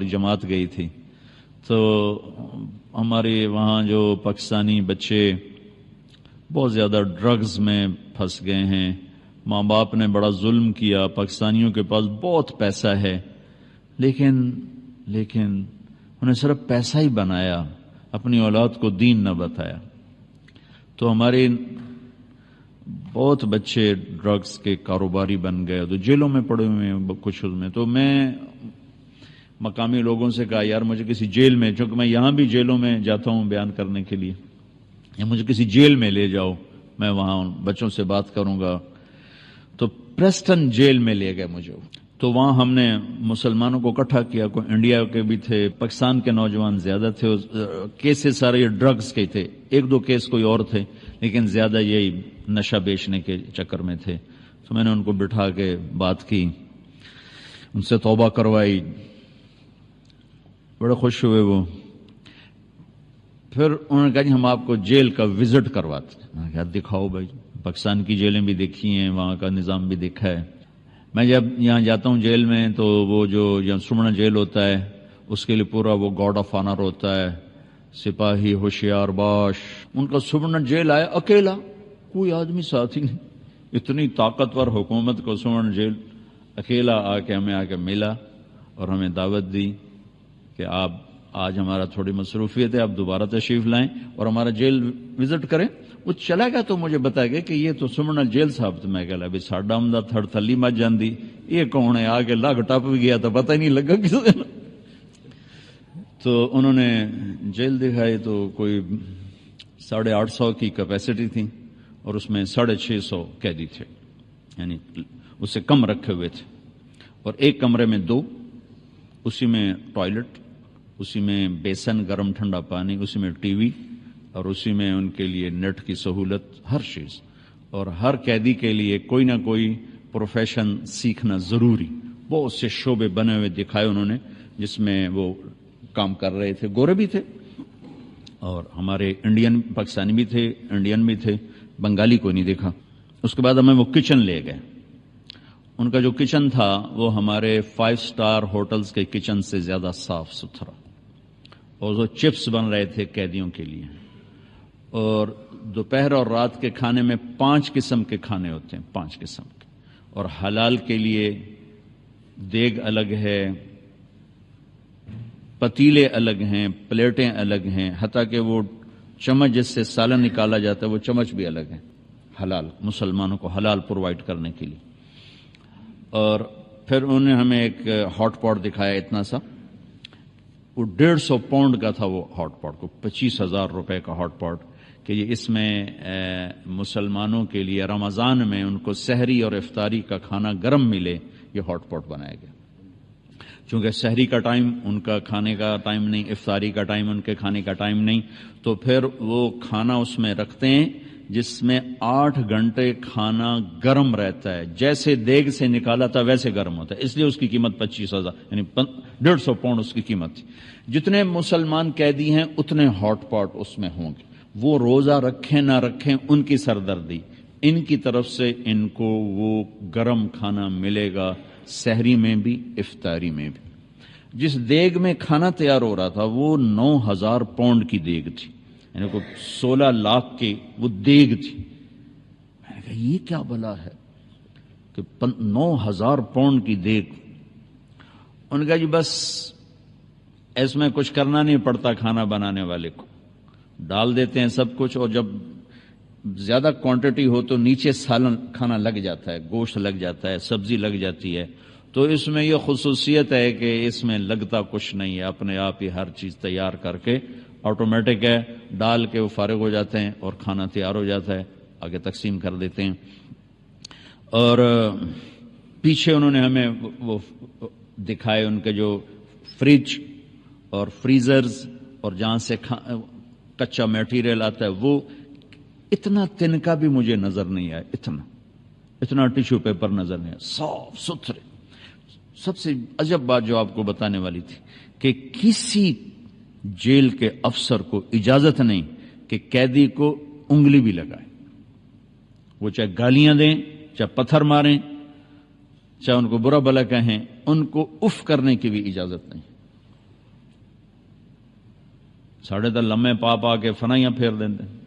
جماعت گئی تھی، تو ہمارے وہاں جو پاکستانی بچے بہت زیادہ ڈرگز میں پھنس گئے ہیں، ماں باپ نے بڑا ظلم کیا، پاکستانیوں کے پاس بہت پیسہ ہے، لیکن انہیں صرف پیسہ ہی بنایا، اپنی اولاد کو دین نہ بتایا۔ تو ہمارے بہت بچے ڈرگز کے کاروباری بن گئے، تو جیلوں میں پڑے ہوئے ہیں کچھ میں۔ تو میں مقامی لوگوں سے کہا یار مجھے کسی جیل میں، چونکہ میں یہاں بھی جیلوں میں جاتا ہوں بیان کرنے کے لیے، یا مجھے کسی جیل میں لے جاؤ، میں وہاں ان بچوں سے بات کروں گا۔ تو پریسٹن جیل میں لے گئے مجھے، تو وہاں ہم نے مسلمانوں کو اکٹھا کیا، کوئی انڈیا کے بھی تھے، پاکستان کے نوجوان زیادہ تھے، کیسز سارے یہ ڈرگز کے تھے، ایک دو کیس کوئی اور تھے، لیکن زیادہ یہی نشہ بیچنے کے چکر میں تھے۔ تو میں نے ان کو بٹھا کے بات کی، ان سے توبہ کروائی، بڑے خوش ہوئے وہ۔ پھر انہوں نے کہا جی ہم آپ کو جیل کا وزٹ کرواتے ہیں۔ میں نے کہا دکھاؤ بھائی، پاکستان کی جیلیں بھی دیکھی ہیں، وہاں کا نظام بھی دیکھا ہے۔ میں جب یہاں جاتا ہوں جیل میں، تو وہ جو یہاں سمنا جیل ہوتا ہے، اس کے لیے پورا وہ گارڈ آف آنر ہوتا ہے، سپاہی ہوشیار باش۔ ان کا سمنا جیل آیا اکیلا، کوئی آدمی ساتھ ہی نہیں، اتنی طاقتور حکومت کو سمنا جیل اکیلا آ کے ہمیں ملا اور ہمیں دعوت دی کہ آپ آج ہمارا تھوڑی مصروفیت ہے، آپ دوبارہ تشریف لائیں اور ہمارا جیل وزٹ کریں۔ وہ چلا گیا تو مجھے بتایا گیا کہ یہ تو سمنا جیل صاحب۔ تو میں کہا ابھی ساڈا ہمدا تھڑ تھلی مت جاندی، یہ کون ہے؟ آ کے لگ ٹپ بھی گیا تو پتہ ہی نہیں لگا کس دن۔ تو انہوں نے جیل دکھائی، تو کوئی 850 کی کیپیسٹی تھی اور اس میں 650 قیدی تھے، یعنی اس سے کم رکھے ہوئے تھے، اور ایک کمرے میں 2، اسی میں ٹوائلٹ، اسی میں بیسن گرم ٹھنڈا پانی، اسی میں ٹی وی، اور اسی میں ان کے لیے نیٹ کی سہولت، ہر چیز۔ اور ہر قیدی کے لیے کوئی نہ کوئی پروفیشن سیکھنا ضروری، بہت سے شعبے بنے ہوئے دکھائے انہوں نے جس میں وہ کام کر رہے تھے، گورے بھی تھے اور ہمارے انڈین پاکستانی بھی تھے، انڈین بھی تھے، بنگالی کو نہیں دیکھا۔ اس کے بعد ہمیں وہ کچن لے گئے۔ ان کا جو کچن تھا وہ ہمارے 5 سٹار ہوٹلز کے کچن سے زیادہ صاف ستھرا، اور وہ چپس بن رہے تھے قیدیوں کے لیے، اور دوپہر اور رات کے کھانے میں 5 قسم کے کھانے ہوتے ہیں، 5 قسم کے، اور حلال کے لیے دیگ الگ ہے، پتیلے الگ ہیں، پلیٹیں الگ ہیں، حتیٰ کہ وہ چمچ جس سے سالن نکالا جاتا ہے وہ چمچ بھی الگ ہیں، حلال، مسلمانوں کو حلال پرووائڈ کرنے کے لیے۔ اور پھر انہوں نے ہمیں ایک ہاٹ پاٹ دکھایا اتنا سا، وہ 150 پاؤنڈ کا تھا وہ ہاٹ پاٹ، کو 25,000 روپے کا ہاٹ پاٹ، کہ یہ اس میں مسلمانوں کے لیے رمضان میں ان کو سحری اور افطاری کا کھانا گرم ملے، یہ ہاٹ پاٹ بنایا گیا۔ چونکہ سحری کا ٹائم ان کا کھانے کا ٹائم نہیں، افطاری کا ٹائم ان کے کھانے کا ٹائم نہیں، تو پھر وہ کھانا اس میں رکھتے ہیں جس میں 8 گھنٹے کھانا گرم رہتا ہے، جیسے دیگ سے نکالا تھا ویسے گرم ہوتا ہے، اس لیے اس کی قیمت 25,000 یعنی 150 پاؤنڈ اس کی قیمت تھی۔ جتنے مسلمان قیدی ہیں اتنے ہاٹ پاٹ اس میں ہوں گے، وہ روزہ رکھیں نہ رکھیں ان کی سردردی، ان کی طرف سے ان کو وہ گرم کھانا ملے گا، سحری میں بھی افطاری میں بھی۔ جس دیگ میں کھانا تیار ہو رہا تھا وہ 9,000 پاؤنڈ کی دیگ تھی، یعنی کوئی 16 لاکھ کی وہ دیگ تھی۔ میں نے کہا یہ کیا بلا ہے کہ 9,000 پاؤنڈ کی دیگ۔ ان کا جی بس اس میں کچھ کرنا نہیں پڑتا، کھانا بنانے والے کو ڈال دیتے ہیں سب کچھ، اور جب زیادہ کوانٹٹی ہو تو نیچے سالن کھانا لگ جاتا ہے، گوشت لگ جاتا ہے، سبزی لگ جاتی ہے۔ تو اس میں یہ خصوصیت ہے کہ اس میں لگتا کچھ نہیں ہے، اپنے آپ ہی ہر چیز تیار کر کے آٹومیٹک ہے، ڈال کے وہ فارغ ہو جاتے ہیں اور کھانا تیار ہو جاتا ہے، آگے تقسیم کر دیتے ہیں۔ اور پیچھے انہوں نے ہمیں وہ دکھائے ان کے جو فریج اور فریزرز، اور جہاں سے کچا میٹیریل آتا ہے، وہ اتنا تنکا بھی مجھے نظر نہیں آیا، اتنا ٹیشو پیپر نظر نہیں آیا، صاف ستھرے۔ سب سے عجب بات جو آپ کو بتانے والی تھی کہ کسی جیل کے افسر کو اجازت نہیں کہ قیدی کو انگلی بھی لگائے، وہ چاہے گالیاں دیں، چاہے پتھر ماریں، چاہے ان کو برا بھلا کہیں، ان کو اف کرنے کی بھی اجازت نہیں۔ ساڑھے تک لمحے پا کے فنائیاں پھیر دیتے ہیں،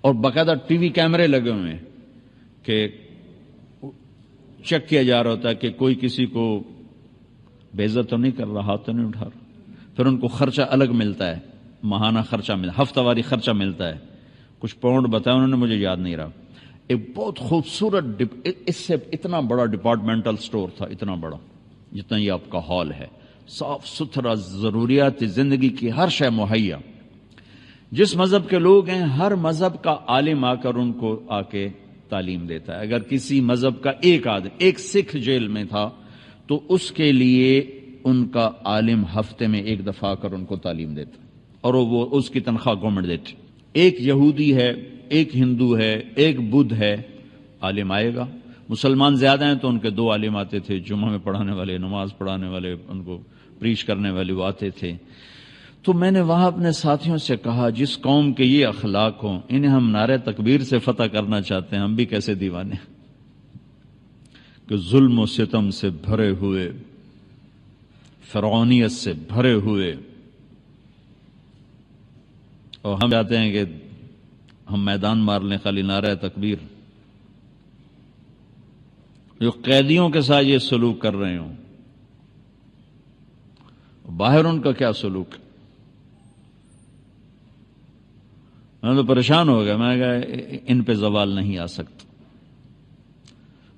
اور باقاعدہ ٹی وی کیمرے لگے ہوئے ہیں کہ چیک کیا جا رہا ہوتا ہے کہ کوئی کسی کو بے عزت تو نہیں کر رہا، ہاتھ تو نہیں اٹھا رہا۔ پھر ان کو خرچہ الگ ملتا ہے، ماہانہ خرچہ ملتا، ہفتہ واری خرچہ ملتا ہے، کچھ پاؤنڈ بتایا انہوں نے، مجھے یاد نہیں رہا۔ ایک بہت خوبصورت اس سے اتنا بڑا ڈپارٹمنٹل سٹور تھا، اتنا بڑا جتنا یہ آپ کا ہال ہے، صاف ستھرا، ضروریات زندگی کی ہر شے مہیا۔ جس مذہب کے لوگ ہیں ہر مذہب کا عالم آ کر ان کو آ کے تعلیم دیتا ہے۔ اگر کسی مذہب کا ایک سکھ جیل میں تھا تو اس کے لیے ان کا عالم ہفتے میں ایک دفعہ کر ان کو تعلیم دیتا، اور وہ اس کی تنخواہ گورنمنٹ دیتی۔ ایک یہودی ہے، ایک ہندو ہے، ایک بدھ ہے، عالم آئے گا۔ مسلمان زیادہ ہیں تو ان کے 2 عالم آتے تھے، جمعہ میں پڑھانے والے، نماز پڑھانے والے، ان کو پریچ کرنے والے وہ آتے تھے۔ تو میں نے وہاں اپنے ساتھیوں سے کہا جس قوم کے یہ اخلاق ہوں، انہیں ہم نعرہ تکبیر سے فتح کرنا چاہتے ہیں، ہم بھی کیسے دیوانے کہ ظلم و ستم سے بھرے ہوئے، فرعونیت سے بھرے ہوئے، اور ہم چاہتے ہیں کہ ہم میدان مار لیں خالی نعرہ تکبیر۔ جو قیدیوں کے ساتھ یہ سلوک کر رہے ہوں، باہر ان کا کیا سلوک؟ میں تو پریشان ہو گیا، میں نے کہا ان پہ زوال نہیں آ سکتا،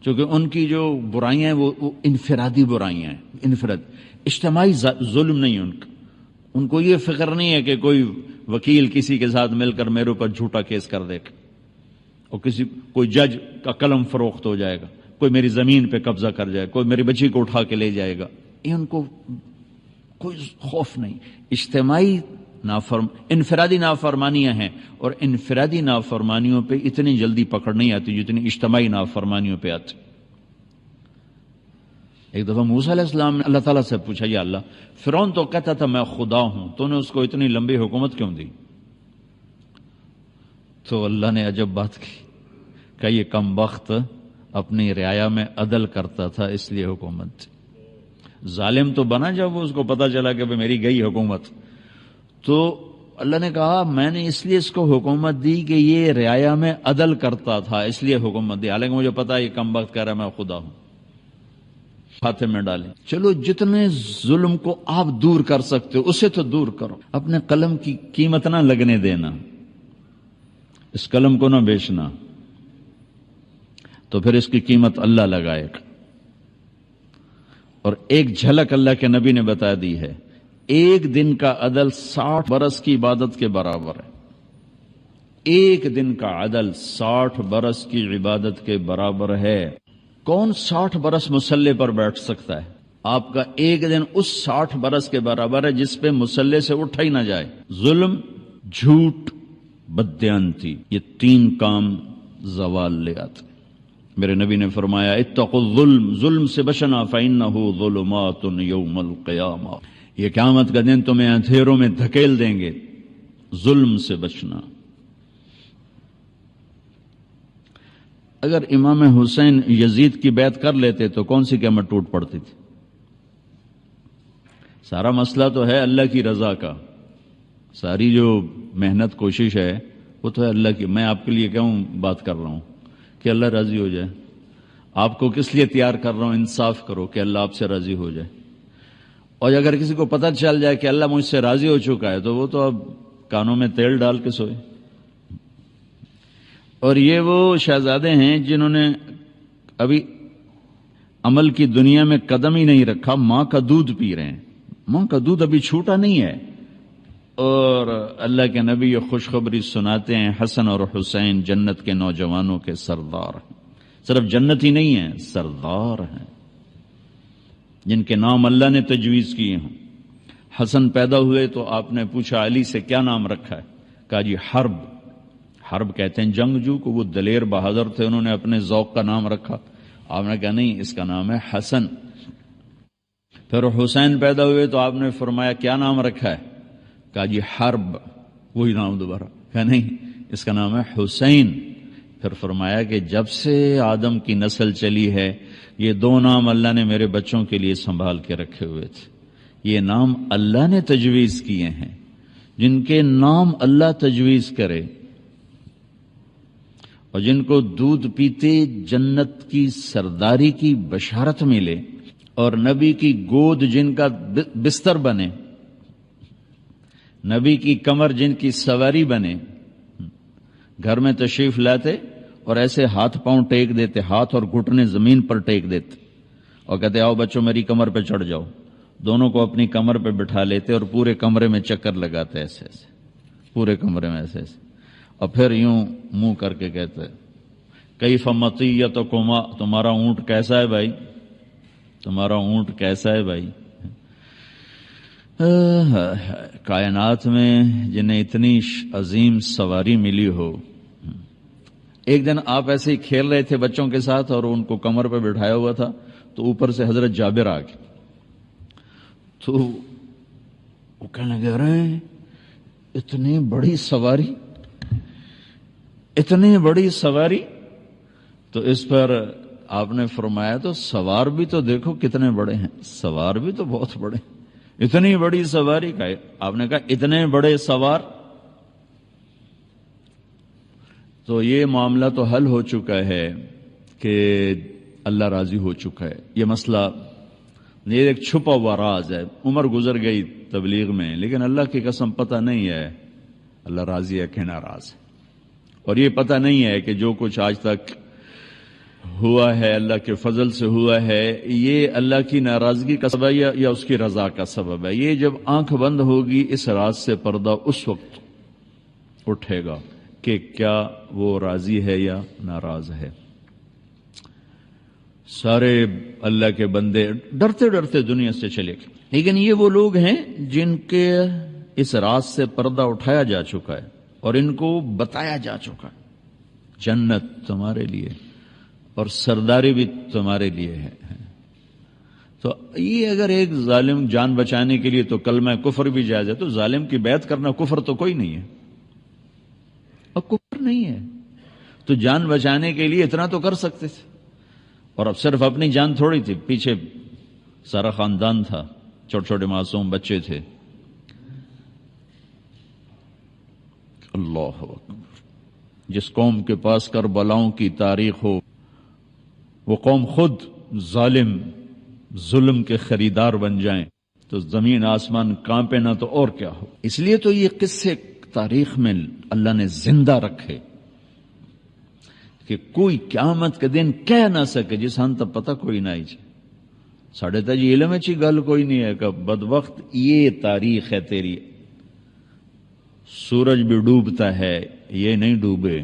چونکہ ان کی جو برائیاں ہیں وہ انفرادی برائیاں ہیں، انفراد، اجتماعی ظلم نہیں ان کو یہ فکر نہیں ہے کہ کوئی وکیل کسی کے ساتھ مل کر میرے اوپر جھوٹا کیس کر دے گا، اور کوئی جج کا قلم فروخت ہو جائے گا، کوئی میری زمین پہ قبضہ کر جائے، کوئی میری بچی کو اٹھا کے لے جائے گا، یہ ان کو کوئی خوف نہیں۔ اجتماعی انفرادی نافرمانیاں ہیں، اور انفرادی نافرمانیوں پہ اتنی جلدی پکڑ نہیں آتی جتنی اجتماعی نافرمانیوں پہ آتی۔ ایک دفعہ موسیٰ علیہ السلام نے اللہ تعالیٰ سے پوچھا، یا اللہ، فرعون تو کہتا تھا میں خدا ہوں، تو نے اس کو اتنی لمبی حکومت کیوں دی؟ تو اللہ نے عجب بات کی کہ یہ کم بخت اپنی رعایا میں عدل کرتا تھا اس لیے حکومت تھی۔ ظالم تو بنا جب اس کو پتا چلا کہ میری گئی حکومت، تو اللہ نے کہا میں نے اس لیے اس کو حکومت دی کہ یہ رعایا میں عدل کرتا تھا، اس لیے حکومت دی، حالانکہ مجھے پتا ہے یہ کم بخت کہہ رہا ہے میں خدا ہوں۔ ہاتھ میں ڈالیں، چلو جتنے ظلم کو آپ دور کر سکتے ہو اسے تو دور کرو، اپنے قلم کی قیمت نہ لگنے دینا، اس قلم کو نہ بیچنا، تو پھر اس کی قیمت اللہ لگائے گا۔ اور ایک جھلک اللہ کے نبی نے بتا دی ہے، ایک دن کا عدل 60 برس کی عبادت کے برابر ہے۔ ایک دن کا عدل 60 برس کی عبادت کے برابر ہے۔ کون 60 برس مصلی پر بیٹھ سکتا ہے؟ آپ کا ایک دن اس 60 برس کے برابر ہے جس پہ مصلی سے اٹھا ہی نہ جائے۔ ظلم، جھوٹ، بددیانتی، یہ 3 کام زوال لے آتے۔ میرے نبی نے فرمایا اتقوا الظلم، ظلم سے بچنا، فإنہ ظلمات یوم القیامہ، یہ قیامت کا دن تمہیں اندھیروں میں دھکیل دیں گے، ظلم سے بچنا۔ اگر امام حسین یزید کی بیعت کر لیتے تو کون سی قیامت ٹوٹ پڑتی تھی؟ سارا مسئلہ تو ہے اللہ کی رضا کا، ساری جو محنت کوشش ہے وہ تو ہے اللہ کی۔ میں آپ کے لیے کیوں بات کر رہا ہوں کہ اللہ راضی ہو جائے؟ آپ کو کس لیے تیار کر رہا ہوں؟ انصاف کرو کہ اللہ آپ سے راضی ہو جائے۔ اور اگر کسی کو پتہ چل جائے کہ اللہ مجھ سے راضی ہو چکا ہے تو وہ تو اب کانوں میں تیل ڈال کے سوئے۔ اور یہ وہ شہزادے ہیں جنہوں نے ابھی عمل کی دنیا میں قدم ہی نہیں رکھا، ماں کا دودھ پی رہے ہیں، ماں کا دودھ ابھی چھوٹا نہیں ہے، اور اللہ کے نبی یہ خوشخبری سناتے ہیں حسن اور حسین جنت کے نوجوانوں کے سردار ہیں۔ صرف جنت ہی نہیں ہیں، سردار ہیں جن کے نام اللہ نے تجویز کیے ہوں۔ حسن پیدا ہوئے تو آپ نے پوچھا علی سے کیا نام رکھا ہے؟ کہا جی حرب۔ حرب کہتے ہیں جنگجو کو، وہ دلیر بہادر تھے، انہوں نے اپنے ذوق کا نام رکھا۔ آپ نے کہا نہیں، اس کا نام ہے حسن۔ پھر حسین پیدا ہوئے تو آپ نے فرمایا کیا نام رکھا ہے؟ کہا جی حرب، وہی نام دوبارہ۔ کہا نہیں، اس کا نام ہے حسین۔ پھر فرمایا کہ جب سے آدم کی نسل چلی ہے یہ 2 نام اللہ نے میرے بچوں کے لیے سنبھال کے رکھے ہوئے تھے، یہ نام اللہ نے تجویز کیے ہیں۔ جن کے نام اللہ تجویز کرے اور جن کو دودھ پیتے جنت کی سرداری کی بشارت ملے اور نبی کی گود جن کا بستر بنے، نبی کی کمر جن کی سواری بنے، گھر میں تشریف لاتے اور ایسے ہاتھ پاؤں ٹیک دیتے، ہاتھ اور گھٹنے زمین پر ٹیک دیتے اور کہتے آؤ بچوں میری کمر پہ چڑھ جاؤ، دونوں کو اپنی کمر پہ بٹھا لیتے اور پورے کمرے میں چکر لگاتے ایسے ایسے، پورے کمرے میں ایسے ایسے، اور پھر یوں منہ کر کے کہتے کیف مطیتکما، تمہارا اونٹ کیسا ہے بھائی، تمہارا اونٹ کیسا ہے بھائی۔ کائنات میں جنہیں اتنی عظیم سواری ملی ہو، ایک دن آپ ایسے ہی کھیل رہے تھے بچوں کے ساتھ اور ان کو کمر پہ بٹھایا ہوا تھا تو اوپر سے حضرت جابر آ گئے، تو وہ کہنے لگے ارے اتنی بڑی سواری، اتنی بڑی سواری، تو اس پر آپ نے فرمایا تو سوار بھی تو دیکھو کتنے بڑے ہیں، سوار بھی تو بہت بڑے، اتنی بڑی سواری کا، آپ نے کہا اتنے بڑے سوار، تو یہ معاملہ تو حل ہو چکا ہے کہ اللہ راضی ہو چکا ہے۔ یہ مسئلہ یہ ایک چھپا ہوا راز ہے، عمر گزر گئی تبلیغ میں، لیکن اللہ کی قسم پتہ نہیں ہے اللہ راضی ہے کہ ناراض ہے، اور یہ پتہ نہیں ہے کہ جو کچھ آج تک ہوا ہے اللہ کے فضل سے ہوا ہے یہ اللہ کی ناراضگی کا سبب ہے یا اس کی رضا کا سبب ہے۔ یہ جب آنکھ بند ہوگی اس راز سے پردہ اس وقت اٹھے گا کہ کیا وہ راضی ہے یا ناراض ہے۔ سارے اللہ کے بندے ڈرتے ڈرتے دنیا سے چلے گئے، لیکن یہ وہ لوگ ہیں جن کے اس راز سے پردہ اٹھایا جا چکا ہے اور ان کو بتایا جا چکا ہے جنت تمہارے لیے اور سرداری بھی تمہارے لیے ہے۔ تو یہ اگر ایک ظالم جان بچانے کے لیے تو کلمہ کفر بھی جائز ہے، تو ظالم کی بیعت کرنا کفر تو کوئی نہیں ہے، اور کفر نہیں ہے تو جان بچانے کے لیے اتنا تو کر سکتے تھے، اور اب صرف اپنی جان تھوڑی تھی، پیچھے سارا خاندان تھا، چھوٹے چھوٹے معصوم بچے تھے۔ اللہ اکبر، جس قوم کے پاس کربلاؤں کی تاریخ ہو وہ قوم خود ظلم کے خریدار بن جائیں تو زمین آسمان کانپے نہ تو اور کیا ہو۔ اس لیے تو یہ قصے تاریخ میں اللہ نے زندہ رکھے کہ کوئی قیامت کے دن کہہ نہ سکے جس ہن تک پتہ کوئی نہ ہی ساڑھے تا جی علم اچھی گل کوئی نہیں ہے کہ بدبخت یہ تاریخ ہے تیری، سورج بھی ڈوبتا ہے یہ نہیں ڈوبے،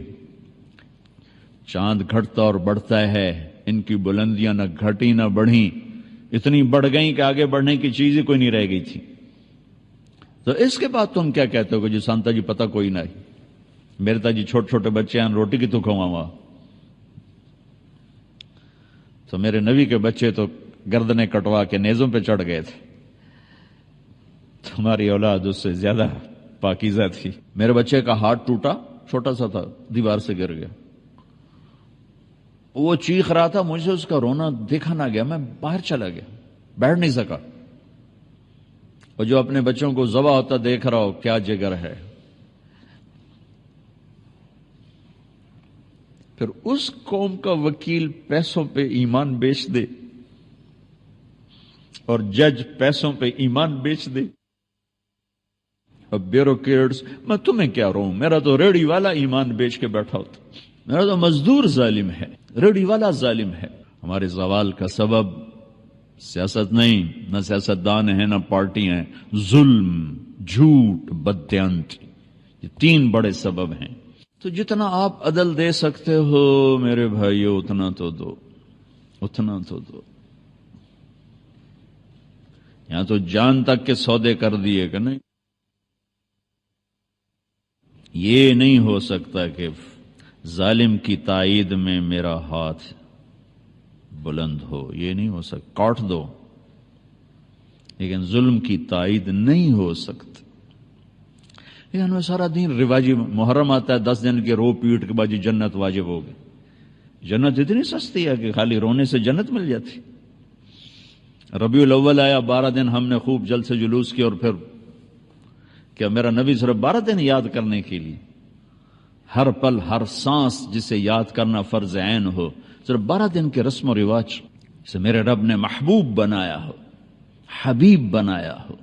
چاند گھٹتا اور بڑھتا ہے، ان کی بلندیاں نہ گھٹی نہ بڑھی، اتنی بڑھ گئیں کہ آگے بڑھنے کی چیز ہی کوئی نہیں رہ گئی تھی۔ تو اس کے بعد تم کیا کہتے ہو کہ جی سانتا جی پتہ کوئی نہ، میرے تا جی چھوٹے چھوٹے بچے ہیں روٹی کی تو کھواوا، تو میرے نبی کے بچے تو گردنیں کٹوا کے نیزوں پہ چڑھ گئے تھے، تمہاری اولاد اس سے زیادہ پاکیزہ تھی۔ میرے بچے کا ہاتھ ٹوٹا، چھوٹا سا تھا، دیوار سے گر گیا، وہ چیخ رہا تھا، مجھے اس کا رونا دیکھا نہ گیا، میں باہر چلا گیا، بیٹھ نہیں سکا، اور جو اپنے بچوں کو ذبح ہوتا دیکھ رہا ہو کیا جگر ہے۔ پھر اس قوم کا وکیل پیسوں پہ ایمان بیچ دے اور جج پیسوں پہ ایمان بیچ دے، اب بیوروکریٹس، میں تمہیں کیا رہوں، میرا تو ریڑھی والا ایمان بیچ کے بیٹھا ہوتا، میرا تو مزدور ظالم ہے، ریڑھی والا ظالم ہے۔ ہمارے زوال کا سبب سیاست نہیں، نہ سیاستدان ہیں نہ پارٹی ہیں، ظلم، جھوٹ، بددیانتی، یہ تین بڑے سبب ہیں۔ تو جتنا آپ عدل دے سکتے ہو میرے بھائیو اتنا تو دو، اتنا تو دو۔ یہاں تو جان تک کے سودے کر دیے کہ نہیں، یہ نہیں ہو سکتا کہ ظالم کی تائید میں میرا ہاتھ بلند ہو، یہ نہیں ہو سکتا، کاٹ دو، لیکن ظلم کی تائید نہیں ہو سکتی۔ لیکن ہمیں سارا دن رواجی، محرم آتا ہے 10 دن کے رو پیٹ کے بعد جنت واجب ہو گئی، جنت اتنی سستی ہے کہ خالی رونے سے جنت مل جاتی۔ ربیع الاول آیا، 12 دن ہم نے خوب جل سے جلوس کیا اور پھر کیا میرا نبی صرف 12 دن یاد کرنے کے لیے؟ ہر پل ہر سانس جسے یاد کرنا فرض عین ہو، صرف 12 دن کے رسم و رواج سے میرے رب نے محبوب بنایا ہو، حبیب بنایا ہو،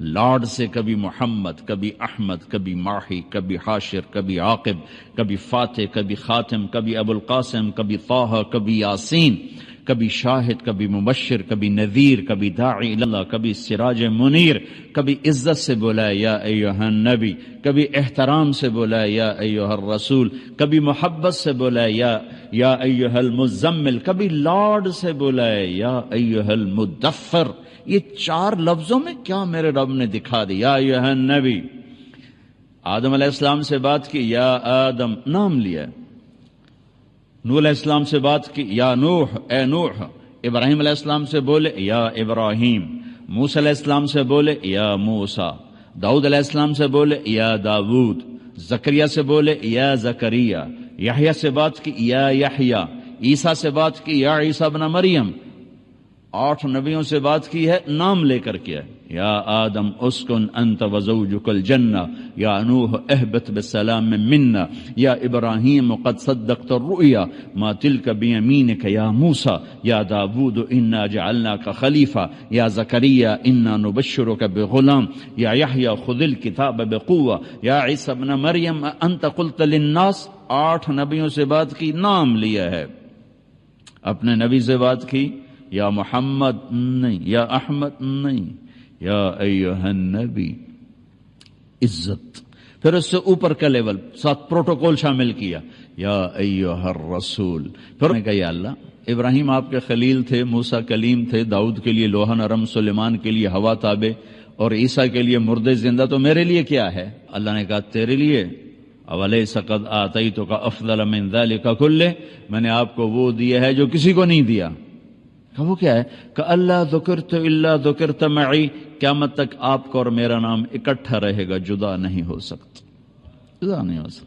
لاڈ سے کبھی محمد، کبھی احمد، کبھی ماہی، کبھی حاشر، کبھی عاقب، کبھی فاتح، کبھی خاتم، کبھی ابو القاسم، کبھی طہ، کبھی یاسین، کبھی شاہد، کبھی مبشر، کبھی نذیر، کبھی داعی اللہ، کبھی سراج منیر، کبھی عزت سے بولا یا ایھا النبی، کبھی احترام سے بولا یا ایھا الرسول، کبھی محبت سے بولا یا ایھا المزمل، کبھی لاڈ سے بولا یا ایھا المدثر۔ یہ 4 لفظوں میں کیا میرے رب نے دکھا دیا، یا ایھا النبی۔ آدم علیہ السلام سے بات کی، یا آدم، نام لیا۔ نوح علیہ السلام سے بات کی، یا نوح، اے نوح۔ ابراہیم علیہ السلام سے بولے یا ابراہیم، موسیٰ علیہ السلام سے بولے یا موسیٰ، داؤد علیہ السلام سے بولے یا داود، زکریا سے بولے یا زکریا، یحییٰ سے بات کی یا یحییٰ، عیسیٰ سے بات کی یا عیسیٰ ابن مریم۔ 8 نبیوں سے بات کی ہے نام لے کر کیا، یا آدم اسکن انت وزوجک الجنہ، یا نوح اہبط بسلام منا، یا ابراہیم قد صدقت الرؤیا ما تلک بیمینک یا موسیٰ، یا داود انا جعلناک خلیفہ، یا زکریا انا نبشرک بغلام، یا یحییٰ خذ الکتاب بقوہ، یا عیسیٰ ابن مریم انت قلت للناس۔ 8 نبیوں سے بات کی، نام لیا ہے۔ اپنے نبی سے بات کی، یا محمد نہیں، یا احمد نہیں، یا ایھا النبی، عزت۔ پھر اس سے اوپر کا لیول، ساتھ پروٹوکول شامل کیا، یا ایھا الرسول۔ پھر نے کہا یا اللہ، ابراہیم آپ کے خلیل تھے، موسیٰ کلیم تھے، داؤد کے لیے لوح نرم، سلیمان کے لیے ہوا تابع، اور عیسیٰ کے لیے مردے زندہ، تو میرے لیے کیا ہے؟ اللہ نے کہا تیرے لیے اولیس قد آتیتک افضل من ذلک کلہ، میں نے آپ کو وہ دیا ہے جو کسی کو نہیں دیا۔ وہ کیا ہے؟ کہ اللہ ذکرت الا ذکرت معی، قیامت تک آپ کا اور میرا نام اکٹھا رہے گا، جدا نہیں ہو سکتا، جدا نہیں ہو سکتا۔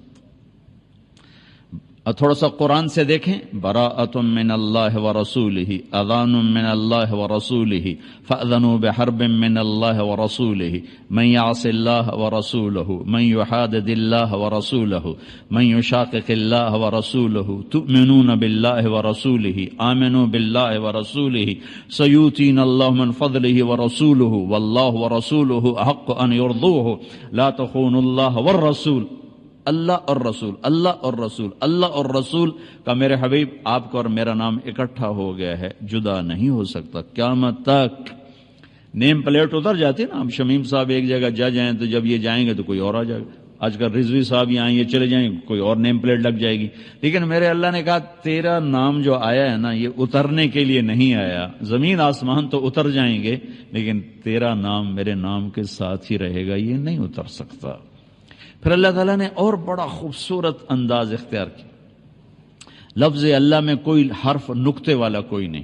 اور تھوڑا سا قرآن سے دیکھیں، براءۃ من اللہ ورسولہ، اذان من اللہ ورسولہ، فأذنوا بحرب من اللہ ورسولہ، من یعص اللہ ورسولہ، من یحادد اللہ ورسولہ، من یشاقق اللہ ورسولہ، تؤمنون باللہ ورسولہ، آمنوا باللہ ورسولہ، سیؤتینا اللہ من فضلہ ورسولہ، واللہ ورسولہ احق ان یرضوہ، لا تخونوا اللہ والرسول۔ اللہ اور رسول، اللہ اور رسول، اللہ اور رسول کا میرے حبیب آپ کا اور میرا نام اکٹھا ہو گیا ہے، جدا نہیں ہو سکتا قیامت تک۔ نیم پلیٹ اتر جاتی نا، اب شمیم صاحب ایک جگہ جا جائیں تو جب یہ جائیں گے تو کوئی اور آ جائے گا، آج کل رضوی صاحب یہاں یہ چلے جائیں کوئی اور نیم پلیٹ لگ جائے گی، لیکن میرے اللہ نے کہا تیرا نام جو آیا ہے نا یہ اترنے کے لیے نہیں آیا، زمین آسمان تو اتر جائیں گے لیکن تیرا نام میرے نام کے ساتھ ہی رہے گا، یہ نہیں اتر سکتا۔ پھر اللہ تعالیٰ نے اور بڑا خوبصورت انداز اختیار کیا، لفظ اللہ میں کوئی حرف نقطے والا کوئی نہیں،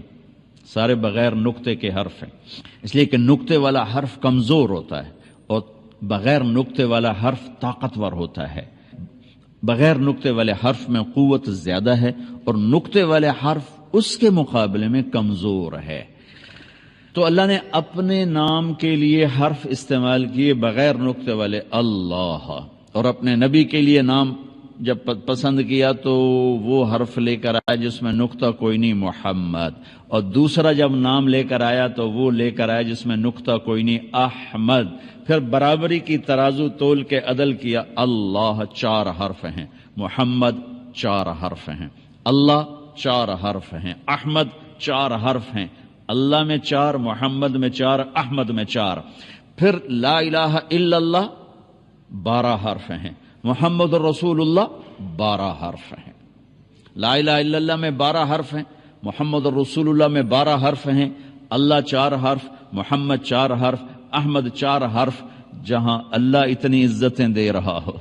سارے بغیر نقطے کے حرف ہیں، اس لیے کہ نقطے والا حرف کمزور ہوتا ہے اور بغیر نقطے والا حرف طاقتور ہوتا ہے، بغیر نقطے والے حرف میں قوت زیادہ ہے اور نقطے والے حرف اس کے مقابلے میں کمزور ہے۔ تو اللہ نے اپنے نام کے لیے حرف استعمال کیے بغیر نقطے والے، اللہ، اور اپنے نبی کے لیے نام جب پسند کیا تو وہ حرف لے کر آیا جس میں نقطہ کوئی نہیں، محمد، اور دوسرا جب نام لے کر آیا تو وہ لے کر آیا جس میں نقطہ کوئی نہیں، احمد۔ پھر برابری کی ترازو تول کے عدل کیا، اللہ 4 حرف ہیں، محمد 4 حرف ہیں، اللہ 4 حرف ہیں، احمد 4 حرف ہیں، اللہ میں 4، محمد میں 4، احمد میں 4۔ پھر لا الہ الا اللہ 12 حرف ہیں، محمد الرسول اللہ 12 حرف ہیں، لا الہ الا اللہ میں 12 حرف ہیں، محمد الرسول اللہ میں 12 حرف ہیں، اللہ 4 حرف، محمد 4 حرف، احمد 4 حرف۔ جہاں اللہ اتنی عزتیں دے رہا ہو،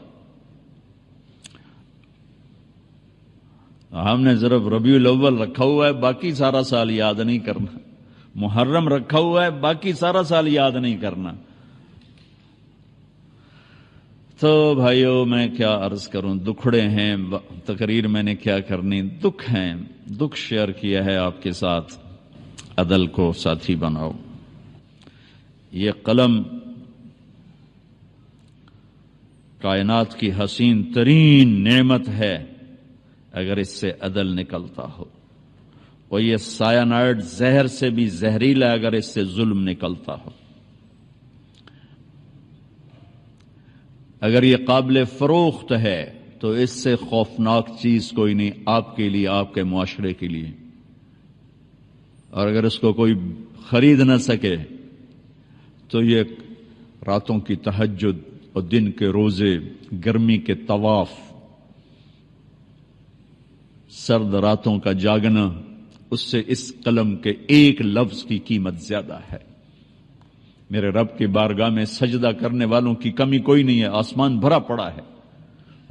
ہم نے صرف ربیع الاول رکھا ہوا ہے، باقی سارا سال یاد نہیں کرنا، محرم رکھا ہوا ہے، باقی سارا سال یاد نہیں کرنا۔ تو بھائیو میں کیا عرض کروں، دکھڑے ہیں، تقریر میں نے کیا کرنی، دکھ ہیں، دکھ شیئر کیا ہے آپ کے ساتھ، عدل کو ساتھی بناؤ۔ یہ قلم کائنات کی حسین ترین نعمت ہے اگر اس سے عدل نکلتا ہو، اور یہ سائنائڈ زہر سے بھی زہریلا اگر اس سے ظلم نکلتا ہو۔ اگر یہ قابل فروخت ہے تو اس سے خوفناک چیز کوئی نہیں آپ کے لیے، آپ کے معاشرے کے لیے۔ اور اگر اس کو کوئی خرید نہ سکے تو یہ راتوں کی تہجد اور دن کے روزے، گرمی کے طواف، سرد راتوں کا جاگنا، اس سے اس قلم کے ایک لفظ کی قیمت زیادہ ہے۔ میرے رب کی بارگاہ میں سجدہ کرنے والوں کی کمی کوئی نہیں ہے، آسمان بھرا پڑا ہے۔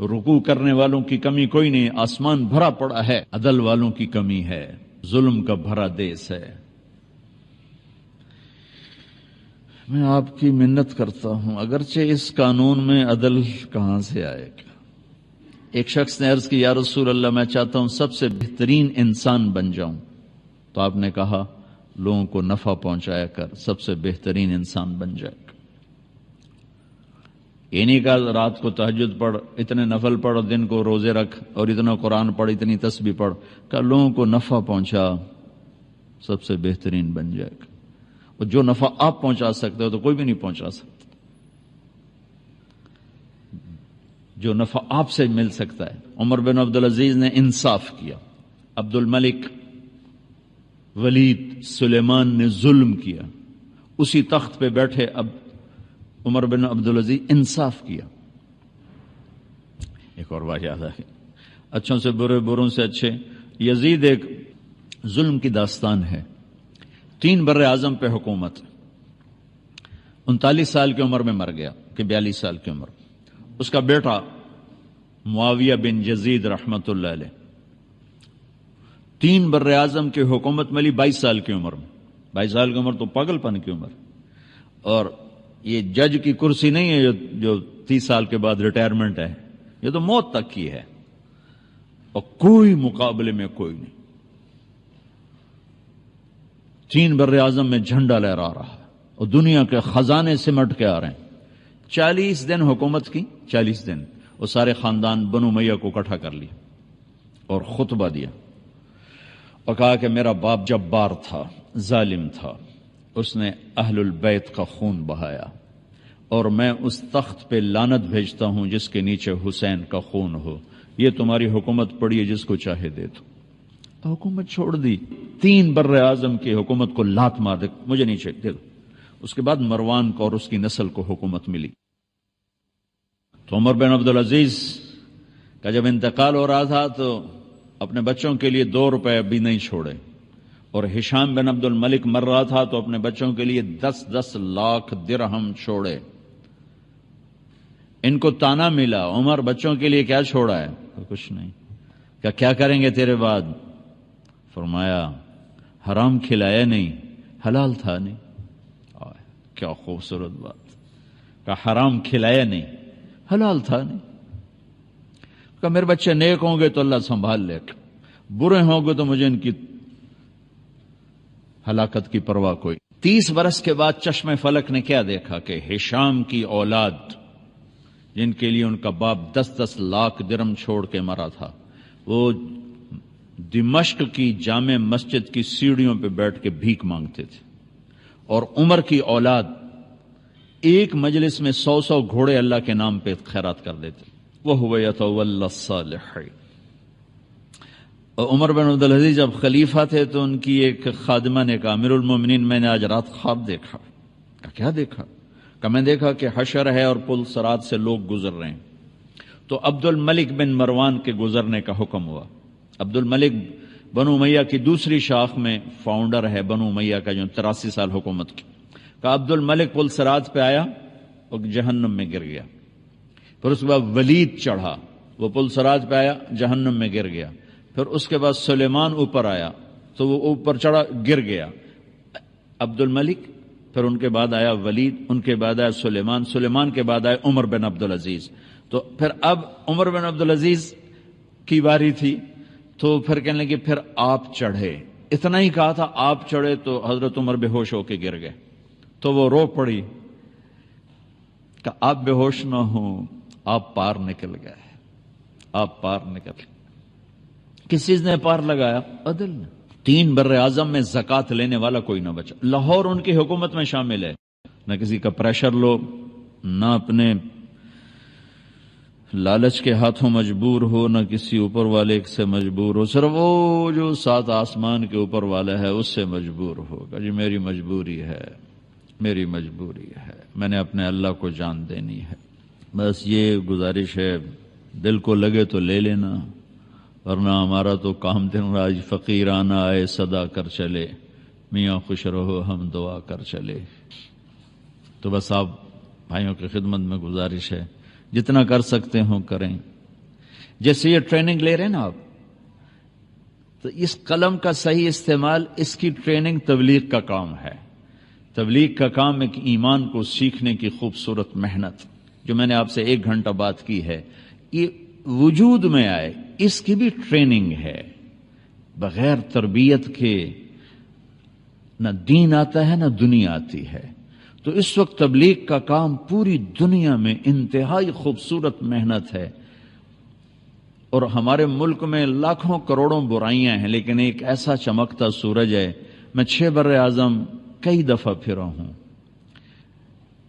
رکوع کرنے والوں کی کمی کوئی نہیں ہے، آسمان بھرا پڑا ہے۔ عدل والوں کی کمی ہے، ظلم کا بھرا دیس ہے۔ میں آپ کی منت کرتا ہوں، اگرچہ اس قانون میں عدل کہاں سے آئے گا؟ ایک شخص نے عرض کی، یا رسول اللہ میں چاہتا ہوں سب سے بہترین انسان بن جاؤں۔ تو آپ نے کہا لوگوں کو نفع پہنچایا کر، سب سے بہترین انسان بن جائے گا۔ یہ نہیں کہا رات کو تہجد پڑھ، اتنے نفل پڑھ، دن کو روزے رکھ، اور اتنا قرآن پڑھ، اتنی تسبیح پڑھ، کہ لوگوں کو نفع پہنچا، سب سے بہترین بن جائے گا۔ اور جو نفع آپ پہنچا سکتے ہو تو کوئی بھی نہیں پہنچا سکتا۔ جو نفع آپ سے مل سکتا ہے۔ عمر بن عبدالعزیز نے انصاف کیا، عبد الملک، ولید، سلیمان نے ظلم کیا، اسی تخت پہ بیٹھے اب عمر بن عبدالعزیز انصاف کیا۔ ایک اور بات یاد آئی، اچھوں سے برے، بروں سے اچھے۔ یزید ایک ظلم کی داستان ہے۔ 3 بر اعظم پہ حکومت، 39 سال کی عمر میں مر گیا کہ 42 سال کی عمر۔ اس کا بیٹا معاویہ بن یزید رحمت اللہ علیہ، 3 بر اعظم کی حکومت ملی 22 سال کی عمر میں۔ 22 سال کی عمر تو پاگل پن کی عمر، اور یہ جج کی کرسی نہیں ہے جو 30 سال کے بعد ریٹائرمنٹ ہے، یہ تو موت تک کی ہے، اور کوئی مقابلے میں کوئی نہیں۔ 3 بر اعظم میں جھنڈا لہرا رہا ہے، اور دنیا کے خزانے سمٹ کے آ رہے ہیں۔ 40 دن حکومت کی، 40 دن، اور سارے خاندان بنو امیہ کو اکٹھا کر لیا اور خطبہ دیا، اور کہا کہ میرا باپ جبار تھا، ظالم تھا، اس نے اہل البیت کا خون بہایا، اور میں اس تخت پہ لعنت بھیجتا ہوں جس کے نیچے حسین کا خون ہو۔ یہ تمہاری حکومت پڑی ہے، جس کو چاہے دے دو۔ تو حکومت چھوڑ دی، 3 بر اعظم کی حکومت کو لات مار دے، مجھے نہیں چاہیے، دے دو۔ اس کے بعد مروان کو اور اس کی نسل کو حکومت ملی۔ تو عمر بن عبدالعزیز کا جب انتقال ہو رہا تھا تو اپنے بچوں کے لیے 2 روپے بھی نہیں چھوڑے، اور ہشام بن عبد الملک مر رہا تھا تو اپنے بچوں کے لیے 10 لاکھ درہم چھوڑے۔ ان کو تانا ملا، عمر بچوں کے لیے کیا چھوڑا ہے؟ کچھ نہیں۔ کیا کریں گے تیرے بعد؟ فرمایا حرام کھلایا نہیں، حلال تھا نہیں۔ کیا خوبصورت بات، کہ حرام کھلایا نہیں، حلال تھا نہیں۔ کہ میرے بچے نیک ہوں گے تو اللہ سنبھال لے گا، برے ہوں گے تو مجھے ان کی ہلاکت کی پرواہ کوئی۔ 30 برس کے بعد چشم فلک نے کیا دیکھا کہ ہشام کی اولاد، جن کے لیے ان کا باپ 10 لاکھ درہم چھوڑ کے مرا تھا، وہ دمشق کی جامع مسجد کی سیڑھیوں پہ بیٹھ کے بھیک مانگتے تھے، اور عمر کی اولاد ایک مجلس میں 100 گھوڑے اللہ کے نام پہ خیرات کر دیتے۔ وَهُوَ يَتَوَلَّى الصَّالِحِينَ۔ اور عمر بن عبدالعزیز جب خلیفہ تھے تو ان کی ایک خادمہ نے کہا، امیر المومنین میں نے آج رات خواب دیکھا۔ کیا دیکھا؟ کہ میں دیکھا کہ حشر ہے اور پل صراط سے لوگ گزر رہے ہیں۔ تو عبد الملک بن مروان کے گزرنے کا حکم ہوا۔ عبد الملک بنو امیہ کی دوسری شاخ میں فاؤنڈر ہے بنو امیہ کا، جو 83 سال حکومت کی۔ کہ عبد الملک پل صراط پہ آیا اور جہنم میں گر گیا۔ پھر اس کے بعد ولید چڑھا، وہ پل صراط پہ آیا، جہنم میں گر گیا۔ پھر اس کے بعد سلیمان اوپر آیا تو وہ اوپر چڑھا، گر گیا۔ عبد الملک، پھر ان کے بعد آیا ولید، ان کے بعد آیا سلیمان، سلیمان کے بعد آیا عمر بن عبدالعزیز۔ تو پھر اب عمر بن عبدالعزیز کی باری تھی، تو پھر کہنے لگے پھر آپ چڑھے۔ اتنا ہی کہا تھا آپ چڑھے تو حضرت عمر بے ہوش ہو کے گر گئے۔ تو وہ رو پڑی کہ آپ بے ہوش نہ ہوں، آپ پار نکل گئے، آپ پار نکل گئے۔ کس چیز نے پار لگایا؟ عدل نے۔ 3 بر اعظم میں زکوٰۃ لینے والا کوئی نہ بچا۔ لاہور ان کی حکومت میں شامل ہے، نہ کسی کا پریشر لو، نہ اپنے لالچ کے ہاتھوں مجبور ہو، نہ کسی اوپر والے سے مجبور ہو، صرف وہ جو 7 آسمان کے اوپر والا ہے اس سے مجبور ہوگا۔ جی میری مجبوری ہے، میری مجبوری ہے، میں نے اپنے اللہ کو جان دینی ہے۔ بس یہ گزارش ہے، دل کو لگے تو لے لینا، ورنہ ہمارا تو کام دن راج فقیرانہ آئے صدا کر چلے، میاں خوش رہو ہم دعا کر چلے۔ تو بس آپ بھائیوں کی خدمت میں گزارش ہے، جتنا کر سکتے ہوں کریں۔ جیسے یہ ٹریننگ لے رہے ہیں نا آپ، تو اس قلم کا صحیح استعمال، اس کی ٹریننگ تبلیغ کا کام ہے۔ تبلیغ کا کام ایک ایمان کو سیکھنے کی خوبصورت محنت، جو میں نے آپ سے 1 گھنٹہ بات کی ہے، یہ وجود میں آئے، اس کی بھی ٹریننگ ہے۔ بغیر تربیت کے نہ دین آتا ہے نہ دنیا آتی ہے۔ تو اس وقت تبلیغ کا کام پوری دنیا میں انتہائی خوبصورت محنت ہے، اور ہمارے ملک میں لاکھوں کروڑوں برائیاں ہیں، لیکن ایک ایسا چمکتا سورج ہے۔ میں 6 بر اعظم کئی دفعہ پھرا ہوں۔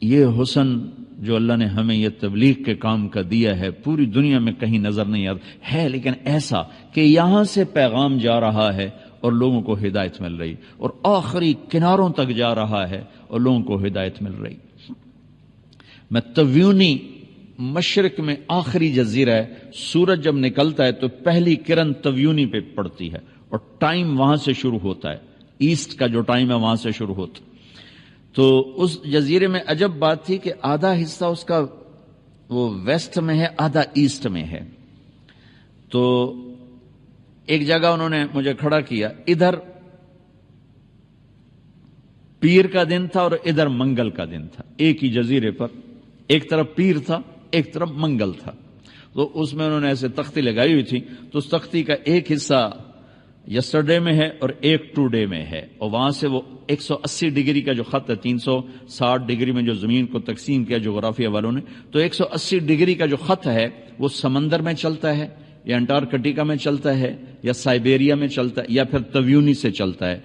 یہ حسن جو اللہ نے ہمیں یہ تبلیغ کے کام کا دیا ہے، پوری دنیا میں کہیں نظر نہیں آتا ہے، لیکن ایسا کہ یہاں سے پیغام جا رہا ہے اور لوگوں کو ہدایت مل رہی، اور آخری کناروں تک جا رہا ہے اور لوگوں کو ہدایت مل رہی۔ میں تیونی مشرق میں آخری جزیرہ ہے، سورج جب نکلتا ہے تو پہلی کرن تیونی پہ پڑتی ہے، اور ٹائم وہاں سے شروع ہوتا ہے، ایسٹ کا جو ٹائم ہے وہاں سے شروع ہوتا ہے۔ تو اس جزیرے میں عجب بات تھی کہ آدھا حصہ اس کا وہ ویسٹ میں ہے، آدھا ایسٹ میں ہے۔ تو ایک جگہ انہوں نے مجھے کھڑا کیا، ادھر پیر کا دن تھا اور ادھر منگل کا دن تھا، ایک ہی جزیرے پر، ایک طرف پیر تھا ایک طرف منگل تھا۔ تو اس میں انہوں نے ایسے تختی لگائی ہوئی تھی، تو اس تختی کا ایک حصہ یسٹرڈے میں ہے اور ایک ٹوڈے میں ہے، اور وہاں سے وہ 180 ڈگری کا جو خط ہے، 360 ڈگری میں جو زمین کو تقسیم کیا جغرافیہ والوں نے، تو 180 ڈگری کا جو خط ہے وہ سمندر میں چلتا ہے، یا انٹارکٹیکا میں چلتا ہے، یا سائبیریا میں چلتا ہے، یا پھر تیونی سے چلتا ہے۔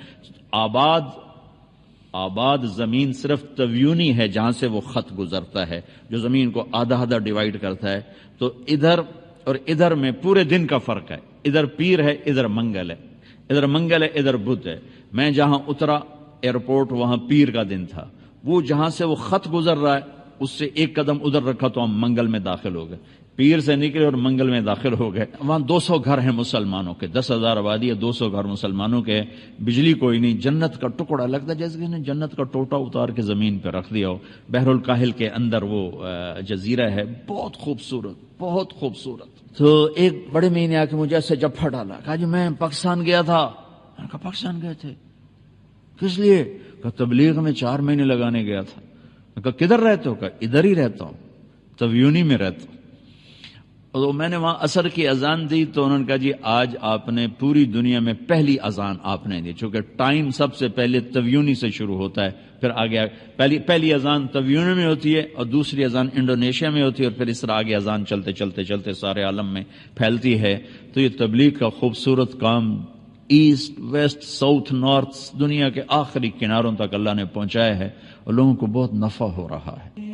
آباد زمین صرف تیونی ہے جہاں سے وہ خط گزرتا ہے، جو زمین کو آدھا آدھا ڈیوائیڈ کرتا ہے۔ تو ادھر اور ادھر میں پورے دن کا فرق ہے، ادھر پیر ہے ادھر منگل ہے، ادھر منگل ہے ادھر بدھ ہے۔ میں جہاں اترا ایئرپورٹ وہاں پیر کا دن تھا، وہ جہاں سے وہ خط گزر رہا ہے اس سے 1 قدم ادھر رکھا تو ہم منگل میں داخل ہو گئے، پیر سے نکلے اور منگل میں داخل ہو گئے۔ وہاں 200 گھر ہیں مسلمانوں کے، 10,000 آبادی ہے، 200 گھر مسلمانوں کے، بجلی کوئی نہیں، جنت کا ٹکڑا لگتا ہے جیسے کہ جنت کا ٹوٹا اتار کے زمین پہ رکھ دیا ہو۔ بحر الکاہل کے اندر وہ جزیرہ ہے، بہت خوبصورت، بہت خوبصورت۔ تو ایک بڑے میں نے آ کے مجھے ایسے جھپڑ ڈالا، کہا جی میں پاکستان گیا تھا۔ میں نے کہا پاکستان گئے تھے؟ کس لیے؟ کہا تبلیغ میں 4 مہینے لگانے گیا تھا۔ میں کہا کدھر رہتے ہو؟ کہا ادھر ہی رہتا ہوں، تبیونی میں رہتا ہوں۔ اور میں نے وہاں عصر کی اذان دی تو انہوں نے کہا جی آج آپ نے پوری دنیا میں پہلی اذان آپ نے دی، چونکہ ٹائم سب سے پہلے تبیونی سے شروع ہوتا ہے، پھر آگے پہلی اذان تبیونی میں ہوتی ہے اور دوسری اذان انڈونیشیا میں ہوتی ہے، اور پھر اس طرح آگے اذان چلتے چلتے چلتے سارے عالم میں پھیلتی ہے۔ تو یہ تبلیغ کا خوبصورت کام ایسٹ ویسٹ ساؤتھ نارتھ دنیا کے آخری کناروں تک اللہ نے پہنچایا ہے، اور لوگوں کو بہت نفع ہو رہا ہے۔